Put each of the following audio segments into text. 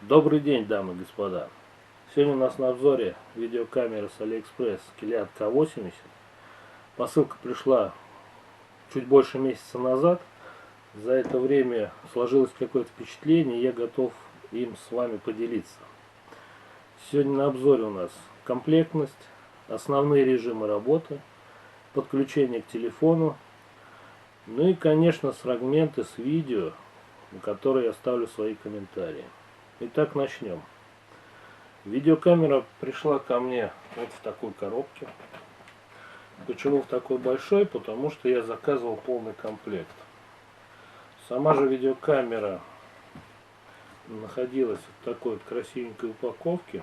Добрый день, дамы и господа. Сегодня у нас на обзоре видеокамера с AliExpress Kilian K80. Посылка пришла чуть больше месяца назад. За это время сложилось какое-то впечатление, и я готов им с вами поделиться. Сегодня на обзоре у нас комплектность, основные режимы работы, подключение к телефону, ну и, конечно, фрагменты с видео, на которые я ставлю свои комментарии. Итак, начнем. Видеокамера пришла ко мне вот в такой коробке. Почему в такой большой? Потому что я заказывал полный комплект. Сама же видеокамера находилась в такой вот красивенькой упаковке.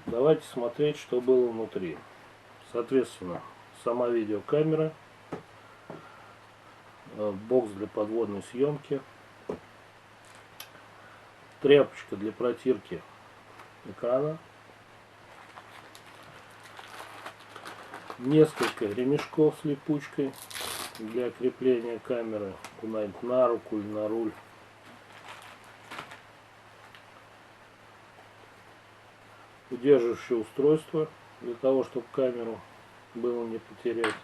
Давайте смотреть, что было внутри. Соответственно, сама видеокамера, бокс для подводной съемки, тряпочка для протирки экрана, несколько ремешков с липучкой для крепления камеры куда-нибудь на руку или на руль, удерживающее устройство для того, чтобы камеру было не потерять,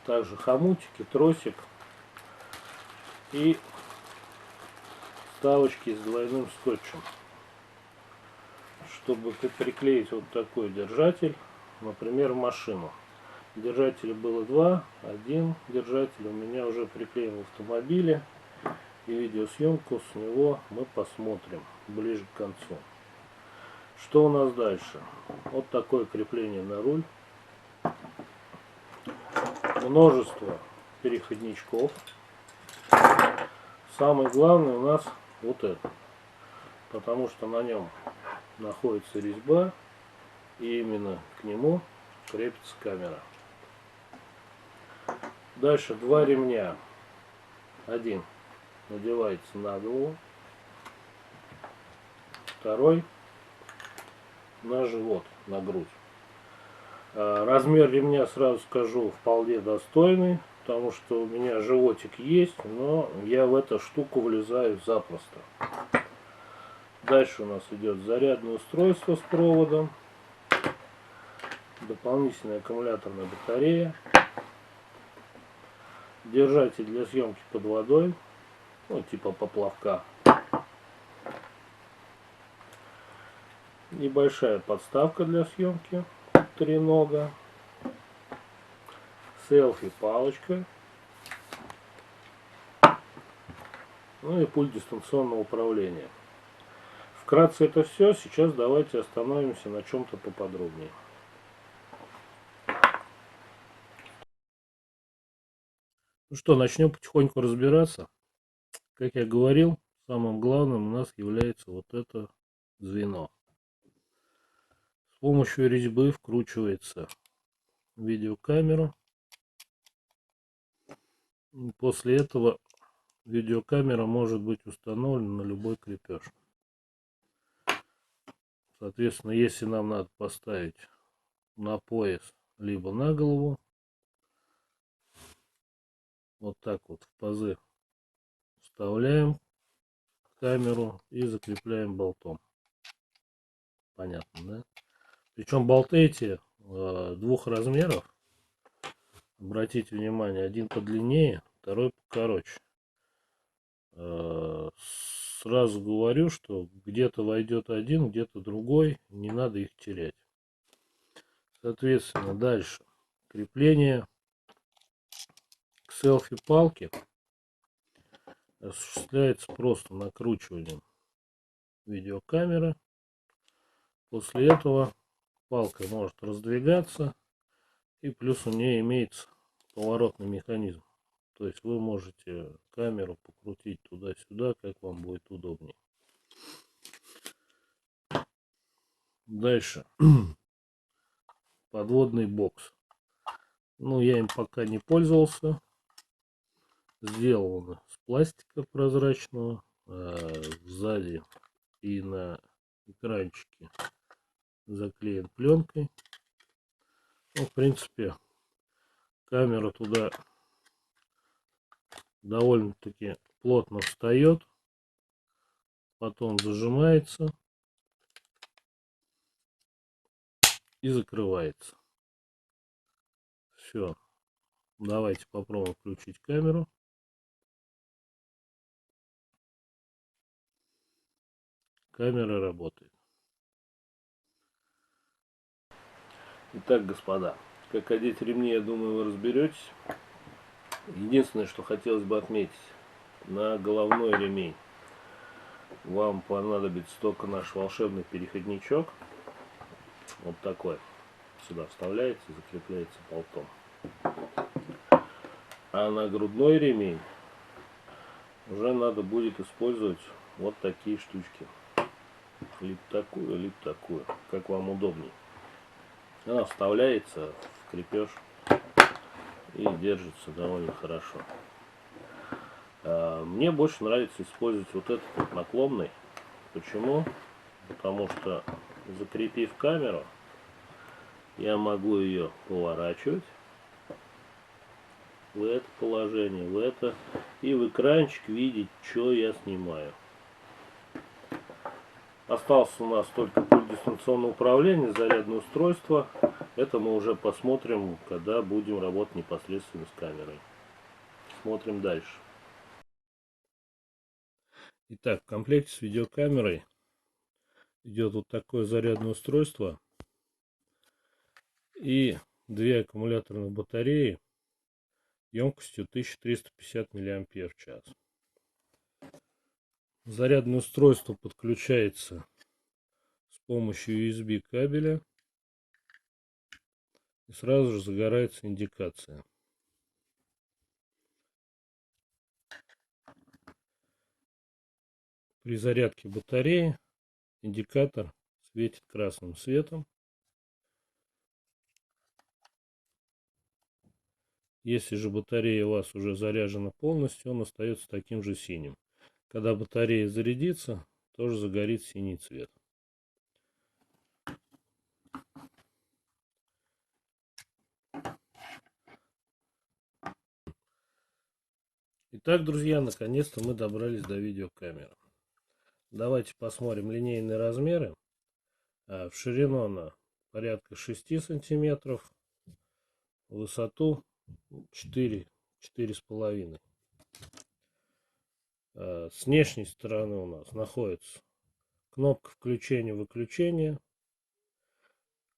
также хомутики, тросик и вставочки с двойным скотчем, чтобы приклеить вот такой держатель, например, в машину. Держателей было два, один держатель у меня уже приклеен в автомобиле, и видеосъемку с него мы посмотрим ближе к концу. Что у нас дальше? Вот такое крепление на руль, множество переходничков. Самый главный у нас вот это, потому что на нем находится резьба, и именно к нему крепится камера. Дальше два ремня. Один надевается на голову, второй на живот, на грудь. Размер ремня, сразу скажу, вполне достойный, потому что у меня животик есть, но я в эту штуку влезаю запросто. Дальше у нас идет зарядное устройство с проводом, дополнительная аккумуляторная батарея, держатель для съемки под водой, ну, типа поплавка, небольшая подставка для съемки, тренога, селфи палочка, ну и пульт дистанционного управления. Вкратце это все. Сейчас давайте остановимся на чем-то поподробнее. Ну что, начнем потихоньку разбираться. Как я говорил, самым главным у нас является вот это звено. С помощью резьбы вкручивается видеокамеру. После этого видеокамера может быть установлена на любой крепеж. Соответственно, если нам надо поставить на пояс либо на голову, вот так вот в пазы вставляем камеру и закрепляем болтом. Понятно, да? Причем болты эти двух размеров. Обратите внимание, один подлиннее, второй покороче. Сразу говорю, что где-то войдет один, где-то другой, не надо их терять. Соответственно, дальше крепление к селфи-палке осуществляется просто накручиванием видеокамеры. После этого палка может раздвигаться, и плюс у нее имеется поворотный механизм. То есть вы можете камеру покрутить туда-сюда, как вам будет удобнее. Дальше. Подводный бокс. Ну, я им пока не пользовался. Сделано с пластика прозрачного. Сзади и на экранчике заклеен пленкой. Ну, в принципе, камера туда довольно-таки плотно встает. потом зажимается и закрывается. Все. Давайте попробуем включить камеру. Камера работает. Итак, господа, как одеть ремни, я думаю, вы разберетесь. Единственное, что хотелось бы отметить, на головной ремень вам понадобится только наш волшебный переходничок. Вот такой. Сюда вставляется и закрепляется болтом. А на грудной ремень уже надо будет использовать вот такие штучки. Либо такую, как вам удобнее. Она вставляется в крепеж и держится довольно хорошо. Мне больше нравится использовать вот этот вот наклонный. Почему? Потому что, закрепив камеру, я могу ее поворачивать в это положение, в это, и в экранчик видеть, что я снимаю. Остался у нас только пульт дистанционного управления, зарядное устройство. Это мы уже посмотрим, когда будем работать непосредственно с камерой. Смотрим дальше. Итак, в комплекте с видеокамерой идет вот такое зарядное устройство и две аккумуляторных батареи емкостью 1350 мАч. Зарядное устройство подключается с помощью USB кабеля и сразу же загорается индикация. При зарядке батареи индикатор светит красным светом. Если же батарея у вас уже заряжена полностью, он остается таким же синим. Когда батарея зарядится, тоже загорит синий цвет. Итак, друзья, наконец-то мы добрались до видеокамеры. Давайте посмотрим линейные размеры. В ширину она порядка 6 сантиметров, в высоту 4-4,5. С внешней стороны у нас находится кнопка включения-выключения,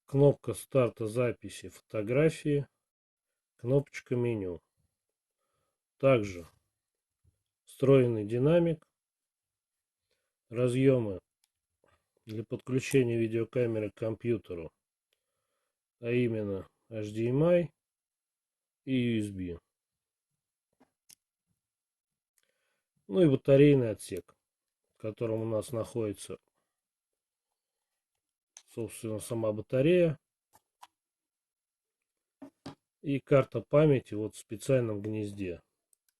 кнопка старта записи фотографии, кнопочка меню. Также встроенный динамик, разъемы для подключения видеокамеры к компьютеру, а именно HDMI и USB. Ну и батарейный отсек, в котором у нас находится, собственно, сама батарея и карта памяти вот в специальном гнезде.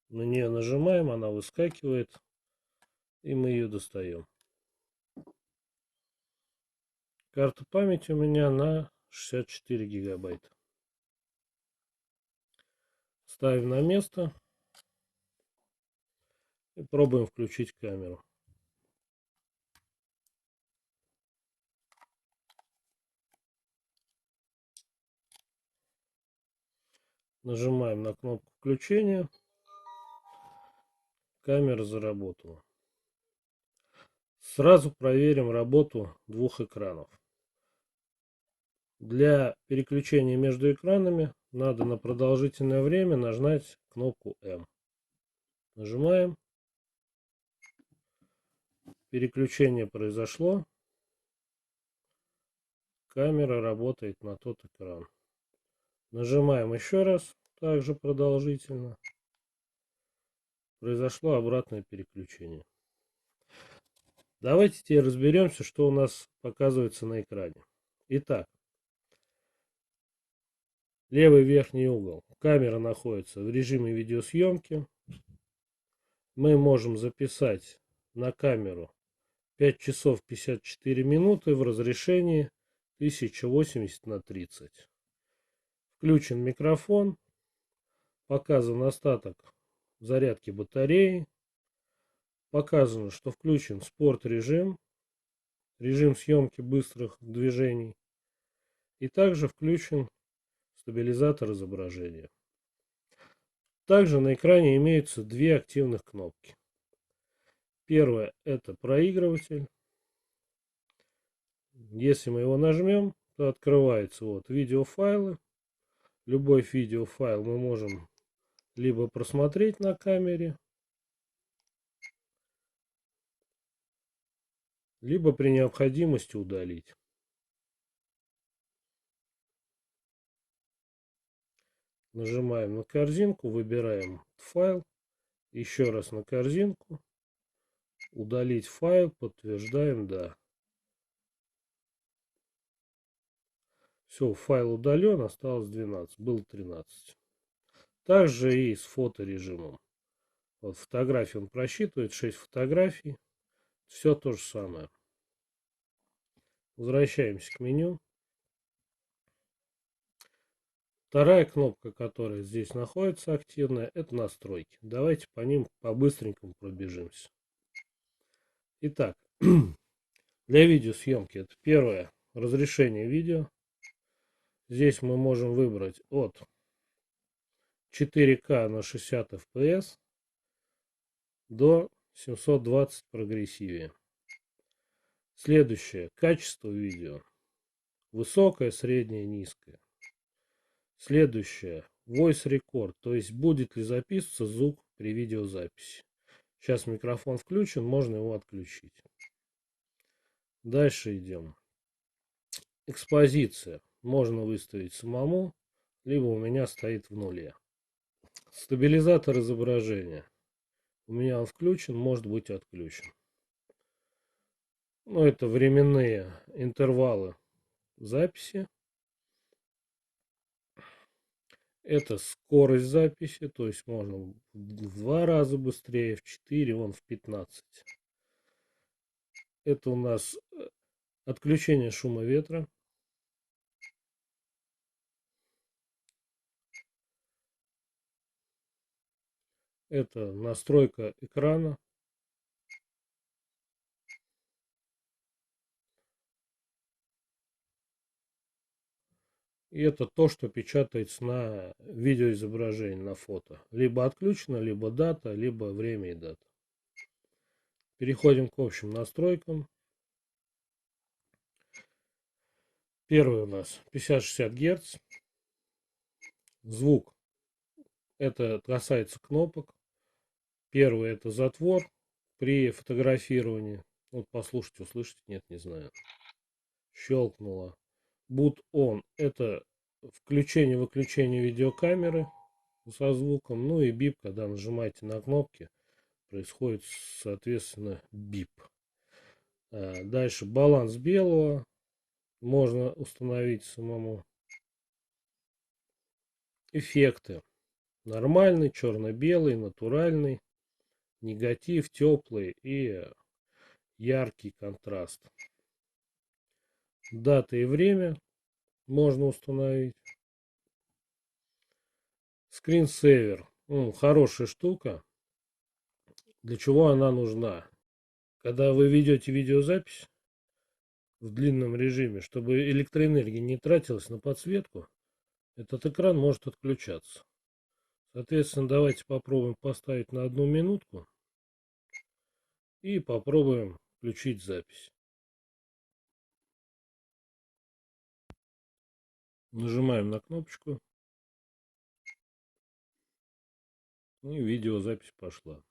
На нее нажимаем, она выскакивает, и мы ее достаем. Карта памяти у меня на 64 гигабайта. Ставим на место и пробуем включить камеру. Нажимаем на кнопку включения. Камера заработала. Сразу проверим работу двух экранов. Для переключения между экранами надо на продолжительное время нажать кнопку М. Нажимаем. Переключение произошло. Камера работает на тот экран. Нажимаем еще раз, также продолжительно. Произошло обратное переключение. Давайте теперь разберемся, что у нас показывается на экране. Итак, левый верхний угол. Камера находится в режиме видеосъемки. Мы можем записать на камеру 5 часов 54 минуты в разрешении 1080 на 30. Включен микрофон. Показан остаток зарядки батареи. Показано, что включен спорт режим, режим съемки быстрых движений. И также включен стабилизатор изображения. Также на экране имеются две активных кнопки. Первая — это проигрыватель. Если мы его нажмем, то открывается вот видеофайлы. Любой видеофайл мы можем либо просмотреть на камере, либо при необходимости удалить. Нажимаем на корзинку, выбираем файл, еще раз на корзинку, удалить файл, подтверждаем «да». Все, файл удален, осталось 12, было 13. Также и с фоторежимом. Вот фотографии он просчитывает, 6 фотографий. Все то же самое. Возвращаемся к меню. Вторая кнопка, которая здесь находится активная, это настройки. Давайте по ним по-быстренькому пробежимся. Итак, для видеосъемки это первое — разрешение видео. Здесь мы можем выбрать от 4К на 60 FPS до 720 прогрессиве. Следующее — качество видео. Высокое, среднее, низкое. Следующее — Voice Record, то есть будет ли записываться звук при видеозаписи. Сейчас микрофон включен, можно его отключить. Дальше идем. Экспозиция. Можно выставить самому, либо у меня стоит в нуле. Стабилизатор изображения. У меня он включен, может быть отключен. Но это временные интервалы записи. Это скорость записи, то есть можно в 2 раза быстрее, в 4, вон в 15. Это у нас отключение шума ветра. Это настройка экрана. И это то, что печатается на видеоизображении, на фото. Либо отключено, либо дата, либо время и дата. Переходим к общим настройкам. Первый у нас 50-60 Гц. Звук. Это касается кнопок. Первый — это затвор при фотографировании. Вот послушайте, услышите? Нет, не знаю. Щелкнуло. Boot on — это включение-выключение видеокамеры со звуком. Ну и бип, когда нажимаете на кнопки, происходит, соответственно, бип. Дальше баланс белого можно установить самому. Эффекты. Нормальный, черно-белый, натуральный, негатив, теплый и яркий контраст. Дата и время можно установить. Скринсейвер. Хорошая штука. Для чего она нужна? Когда вы ведете видеозапись в длинном режиме, чтобы электроэнергия не тратилась на подсветку, этот экран может отключаться. Соответственно, давайте попробуем поставить на 1 минутку и попробуем включить запись. Нажимаем на кнопочку, и видеозапись пошла.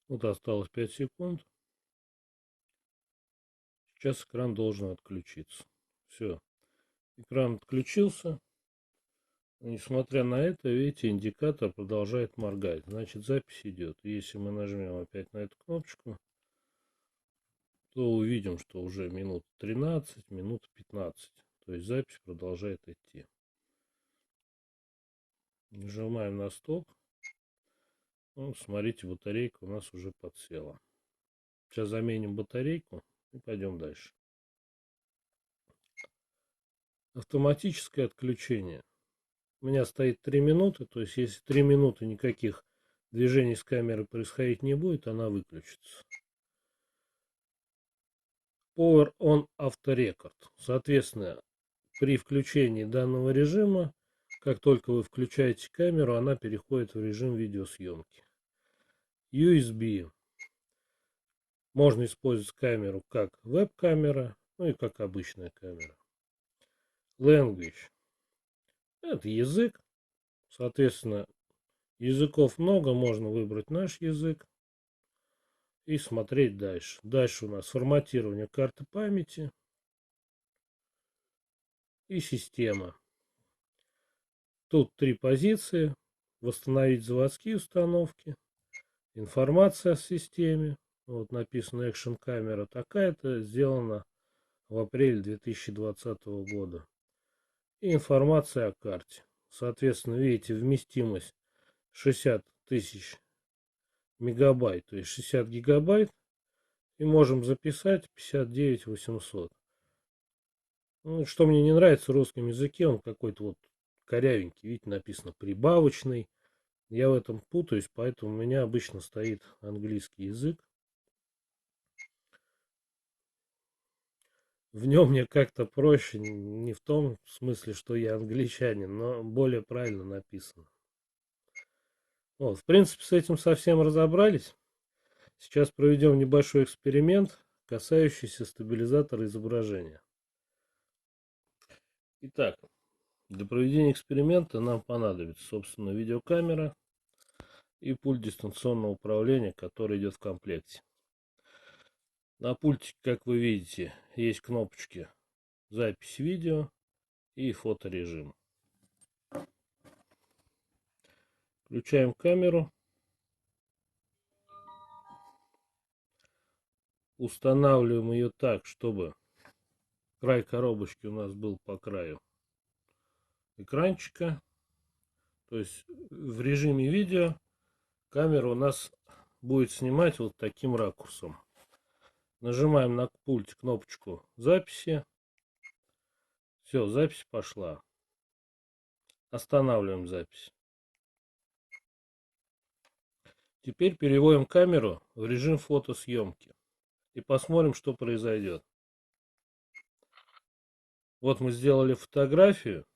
Вот осталось 5 секунд. Сейчас экран должен отключиться. Все. Экран отключился. Несмотря на это, видите, индикатор продолжает моргать. Значит, запись идет. Если мы нажмем опять на эту кнопочку, то увидим, что уже минут 13, минут 15. То есть запись продолжает идти. Нажимаем на стоп. Ну, смотрите, батарейка у нас уже подсела. Сейчас заменим батарейку. И пойдем дальше. Автоматическое отключение. У меня стоит 3 минуты, то есть если 3 минуты никаких движений с камеры происходить не будет, она выключится. Power on Auto Record. Соответственно, при включении данного режима, как только вы включаете камеру, она переходит в режим видеосъемки. USB. Можно использовать камеру как веб-камера, ну и как обычная камера. Language. Это язык. Соответственно, языков много, можно выбрать наш язык и смотреть дальше. Дальше у нас форматирование карты памяти и система. Тут 3 позиции. Восстановить заводские установки. Информация о системе. Вот написано Action камера такая-то, сделана в апреле 2020 года. И информация о карте. Соответственно, видите, вместимость 60 тысяч мегабайт, то есть 60 гигабайт. И можем записать 59 800. Ну, что мне не нравится в русском языке, он какой-то вот корявенький. Видите, написано прибавочный. Я в этом путаюсь, поэтому у меня обычно стоит английский язык. В нем мне как-то проще, не в том смысле, что я англичанин, но более правильно написано. Вот, в принципе, с этим совсем разобрались. Сейчас проведем небольшой эксперимент, касающийся стабилизатора изображения. Итак, для проведения эксперимента нам понадобится, собственно, видеокамера и пульт дистанционного управления, который идет в комплекте. На пульте, как вы видите, есть кнопочки запись видео и фоторежим. Включаем камеру. Устанавливаем ее так, чтобы край коробочки у нас был по краю экранчика. То есть в режиме видео камера у нас будет снимать вот таким ракурсом. Нажимаем на пульте кнопочку записи. Все, запись пошла. Останавливаем запись. Теперь переводим камеру в режим фотосъемки. И посмотрим, что произойдет. Вот мы сделали фотографию.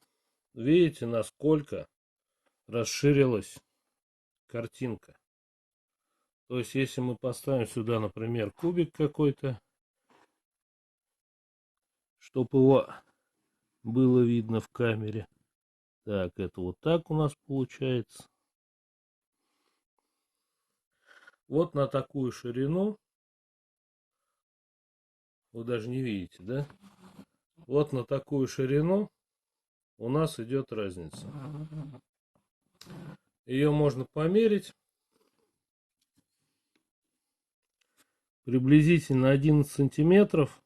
Видите, насколько расширилась картинка. То есть, если мы поставим сюда, например, кубик какой-то, чтобы его было видно в камере. Так, это вот так у нас получается. Вот на такую ширину. Вы даже не видите, да? Вот на такую ширину у нас идет разница. Ее можно померить. Приблизительно 11 сантиметров.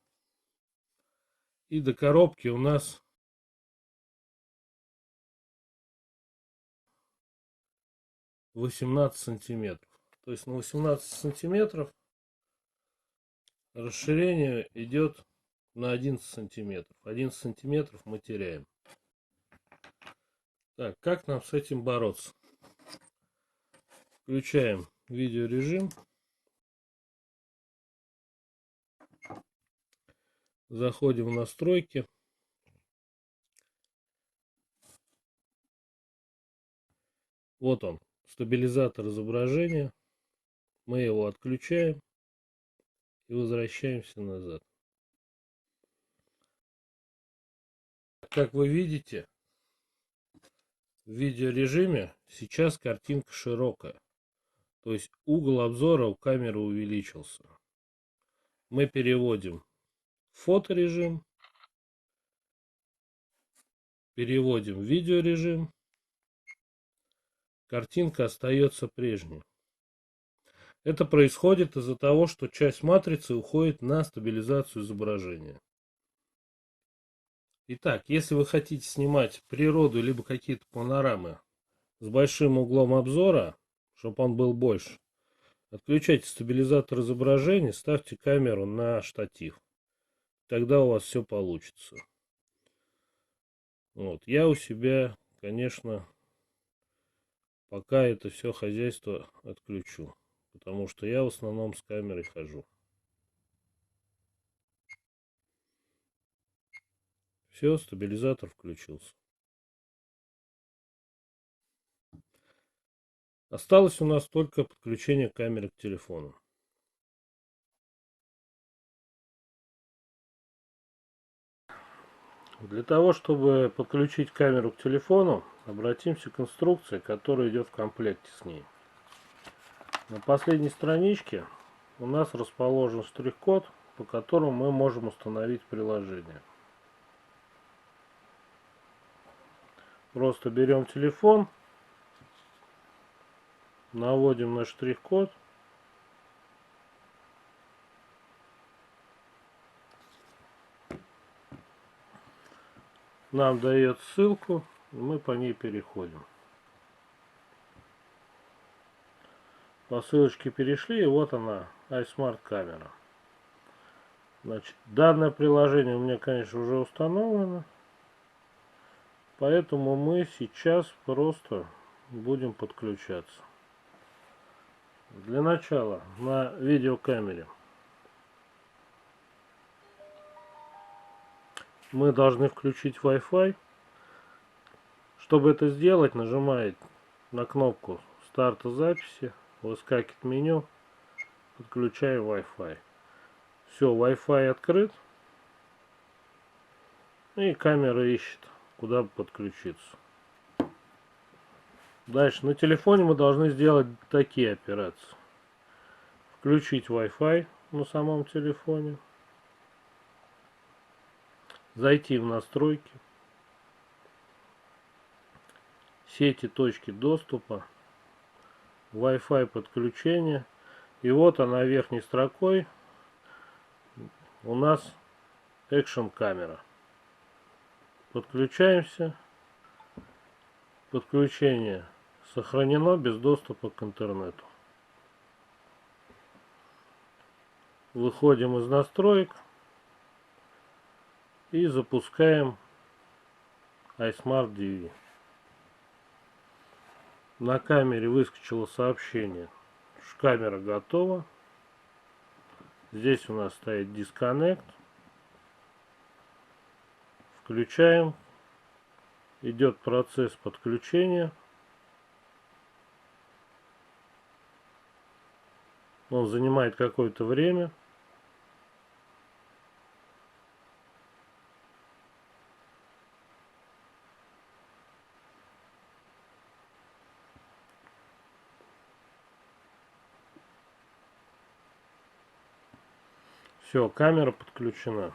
И до коробки у нас 18 сантиметров. То есть на 18 сантиметров расширение идет на 11 сантиметров. 11 сантиметров мы теряем. Так, как нам с этим бороться? Включаем видеорежим. Заходим в настройки. Вот он, стабилизатор изображения. Мы его отключаем и возвращаемся назад. Как вы видите, в видеорежиме сейчас картинка широкая. То есть угол обзора у камеры увеличился. Мы переводим в фоторежим. Переводим в видеорежим. Картинка остается прежней. Это происходит из-за того, что часть матрицы уходит на стабилизацию изображения. Итак, если вы хотите снимать природу либо какие-то панорамы с большим углом обзора, чтобы он был больше, Отключайте стабилизатор изображения, ставьте камеру на штатив. Тогда у вас все получится. Вот. Я у себя, конечно, пока это все хозяйство отключу. Потому что я в основном с камерой хожу. Все, стабилизатор включился. Осталось у нас только подключение камеры к телефону. Для того, чтобы подключить камеру к телефону, обратимся к инструкции, которая идет в комплекте с ней. На последней страничке у нас расположен штрих-код, по которому мы можем установить приложение. Просто берем телефон, наводим на штрих-код. Нам дает ссылку, и мы по ней переходим. По ссылочке перешли, и вот она, iSmart камера. Значит, данное приложение у меня, конечно, уже установлено. Поэтому мы сейчас просто будем подключаться. Для начала на видеокамере мы должны включить Wi-Fi. Чтобы это сделать, нажимаете на кнопку старта записи, выскакивает меню, подключаем Wi-Fi. Все, Wi-Fi открыт. И камера ищет, куда подключиться. Дальше на телефоне мы должны сделать такие операции. Включить Wi-Fi на самом телефоне. Зайти в настройки. Сети, точки доступа. Wi-Fi подключение. И вот она верхней строкой у нас Action камера. Подключаемся. Подключение сохранено без доступа к интернету. Выходим из настроек и запускаем iSmart DV. На камере выскочило сообщение, что камера готова. Здесь у нас стоит Disconnect. Включаем. Идет процесс подключения. Он занимает какое-то время. Все, камера подключена.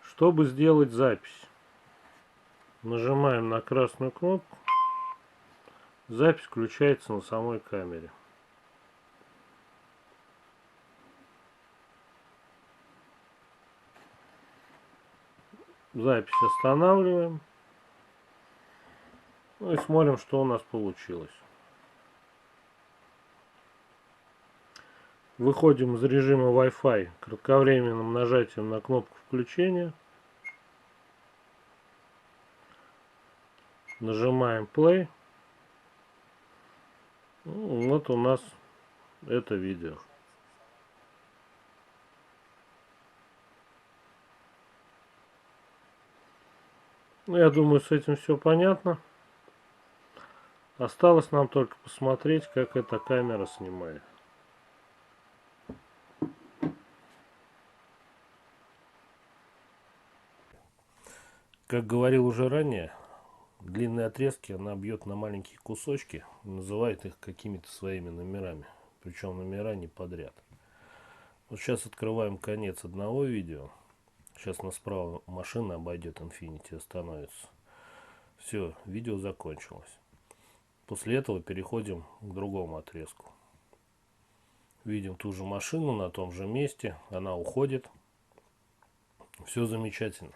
Чтобы сделать запись, нажимаем на красную кнопку. Запись включается на самой камере. Запись останавливаем. Ну и смотрим, что у нас получилось. Выходим из режима Wi-Fi кратковременным нажатием на кнопку включения. Нажимаем Play. Ну, вот у нас это видео. Ну, я думаю, с этим все понятно. Осталось нам только посмотреть, как эта камера снимает. Как говорил уже ранее, длинные отрезки она бьет на маленькие кусочки, называет их какими-то своими номерами. Причем номера не подряд. Вот сейчас открываем конец одного видео. Сейчас нас справа машина обойдет, Infiniti остановится. Все, видео закончилось. После этого переходим к другому отрезку. Видим ту же машину на том же месте. Она уходит. Все замечательно.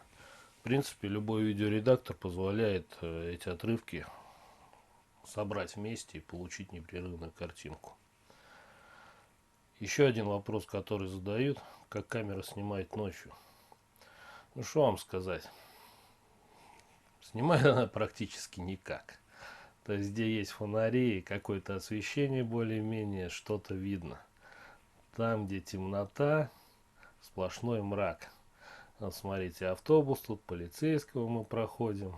В принципе, любой видеоредактор позволяет эти отрывки собрать вместе и получить непрерывную картинку. Еще один вопрос, который задают: как камера снимает ночью. Ну что вам сказать, снимает она практически никак. То есть где есть фонари и какое-то освещение более-менее, что-то видно. Там, где темнота, сплошной мрак. Вот смотрите, автобус, тут полицейского мы проходим.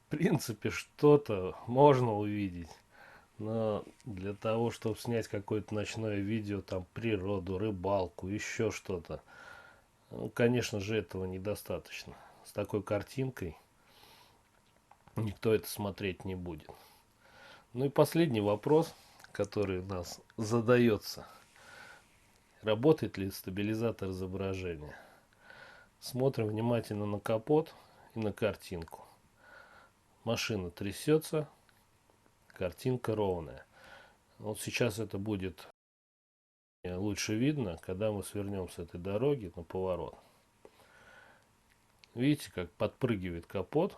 В принципе, что-то можно увидеть. Но для того, чтобы снять какое-то ночное видео, там природу, рыбалку, еще что-то, ну, конечно же, этого недостаточно. С такой картинкой никто это смотреть не будет. Ну и последний вопрос, который у нас задается: работает ли стабилизатор изображения? Смотрим внимательно на капот и на картинку. Машина трясется, картинка ровная. Вот сейчас это будет лучше видно, когда мы свернем с этой дороги на поворот. Видите, как подпрыгивает капот,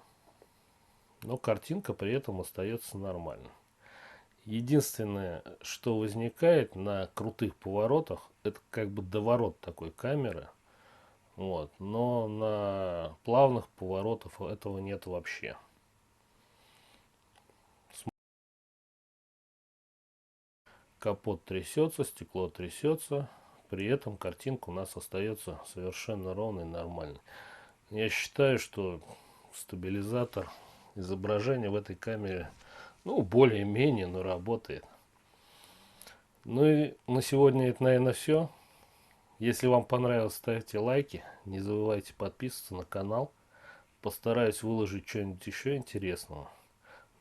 но картинка при этом остается нормальной. Единственное, что возникает на крутых поворотах, это как бы доворот такой камеры. Вот. Но на плавных поворотах этого нет вообще. Капот трясется, стекло трясется, при этом картинка у нас остается совершенно ровной и нормальной. Я считаю, что стабилизатор изображения в этой камере, ну, более-менее, но работает. Ну и на сегодня это, наверное, все. Если вам понравилось, ставьте лайки, не забывайте подписываться на канал. Постараюсь выложить что-нибудь еще интересного.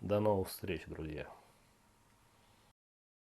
До новых встреч, друзья.